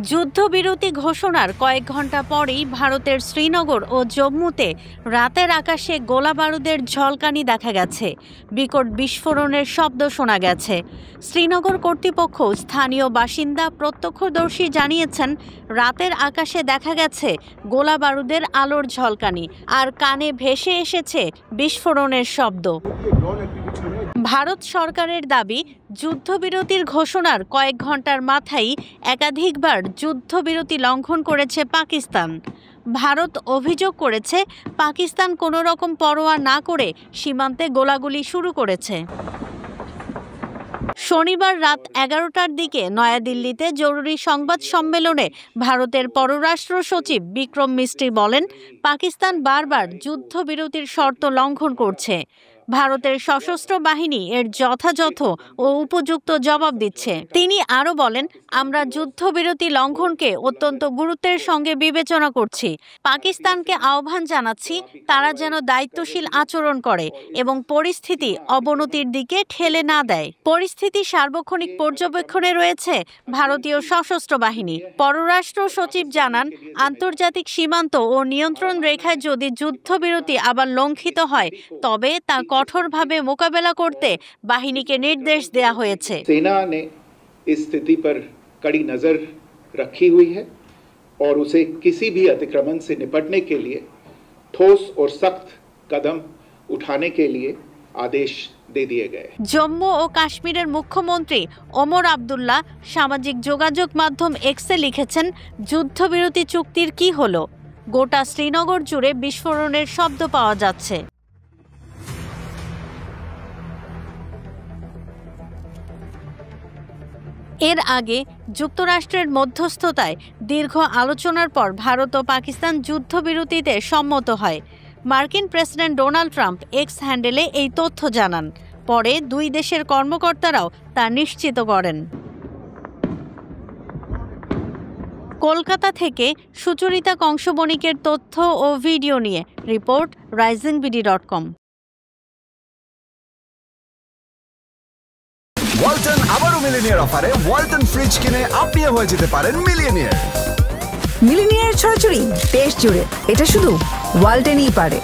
যুদ্ধবিরতি ঘোষণার কয়েক ঘন্টা পরেই ভারতের শ্রীনগর ও জম্মুতে রাতের আকাশে গোলাবারুদের ঝলকানি দেখা গেছে। বিকট বিস্ফোরণের শব্দ শোনা গেছে। শ্রীনগর কর্তৃপক্ষ স্থানীয় বাসিন্দা প্রত্যক্ষদর্শী জানিয়েছেন, রাতের আকাশে দেখা গেছে গোলাবারুদের আলোর ঝলকানি আর কানে ভেসে এসেছে বিস্ফোরণের শব্দ। ভারত সরকারের দাবি, যুদ্ধবিরতির ঘোষণার কয়েক ঘন্টার মাথায় একাধিকবার যুদ্ধবিরতি লঙ্ঘন করেছে পাকিস্তান। ভারত অভিযোগ করেছে, পাকিস্তান কোনো রকম পরোয়া না করে সীমান্তে গোলাগুলি শুরু করেছে। শনিবার রাত 11টার দিকে নয়াদিল্লিতে জরুরি সংবাদ সম্মেলনে ভারতের পররাষ্ট্র সচিব বিক্রম মিস্ত্রি বলেন, পাকিস্তান বারবার যুদ্ধবিরতির শর্ত লঙ্ঘন করছে। ভারতের সশস্ত্র বাহিনী এর যথাযথ ও উপযুক্ত জবাব দিচ্ছে। তিনি আরও বলেন, আমরা যুদ্ধবিরতি লঙ্ঘনকে অত্যন্ত গুরুত্বের সঙ্গে বিবেচনা করছি। পাকিস্তানকে আহ্বান জানাচ্ছি, তারা যেন দায়িত্বশীল আচরণ করে এবং পরিস্থিতি অবনতির দিকে ঠেলে না দেয়। পরিস্থিতি সার্বক্ষণিক পর্যবেক্ষণে রয়েছে ভারতীয় সশস্ত্র বাহিনী। পররাষ্ট্র সচিব জানান, আন্তর্জাতিক সীমান্ত ও নিয়ন্ত্রণ রেখায় যদি যুদ্ধবিরতি আবার লঙ্ঘিত হয়, তবে তা কঠোরভাবে মোকাবেলা করতে বাহিনীকে নির্দেশ দেয়া হয়েছে। सेना ने इस स्थिति पर कड़ी नजर रखी हुई है और उसे किसी भी अतिक्रमण से निपटने के लिए ठोस और सख्त कदम उठाने के लिए आदेश दे दिए गए। জম্মু ও কাশ্মীরের মুখ্যমন্ত্রী ওমর আবদুল্লাহ সামাজিক যোগাযোগ মাধ্যম এক্সে লিখেছেন, যুদ্ধবিরতি চুক্তির কি হলো? গোটা শ্রীনগর জুড়ে বিস্ফোরণের শব্দ পাওয়া যাচ্ছে। এর আগে যুক্তরাষ্ট্রের মধ্যস্থতায় দীর্ঘ আলোচনার পর ভারত ও পাকিস্তান যুদ্ধবিরতিতে সম্মত হয়। মার্কিন প্রেসিডেন্ট ডোনাল্ড ট্রাম্প এক্স হ্যান্ডেলে এই তথ্য জানান। পরে দুই দেশের কর্মকর্তারাও তা নিশ্চিত করেন। কলকাতা থেকে সুচরিতা কংসবণিকের তথ্য ও ভিডিও নিয়ে রিপোর্ট risingBD.com। ওয়ালটন আবারও মিলিনিয়ার অফারে ওয়ালটন ফ্রিজ কিনে আপনিও হয়ে যেতে পারেন মিলিয়নিয়ার। মিলিনিয়ার ছড়াছড়ি দেশ জুড়ে, এটা শুধু ওয়ালটনই পারে।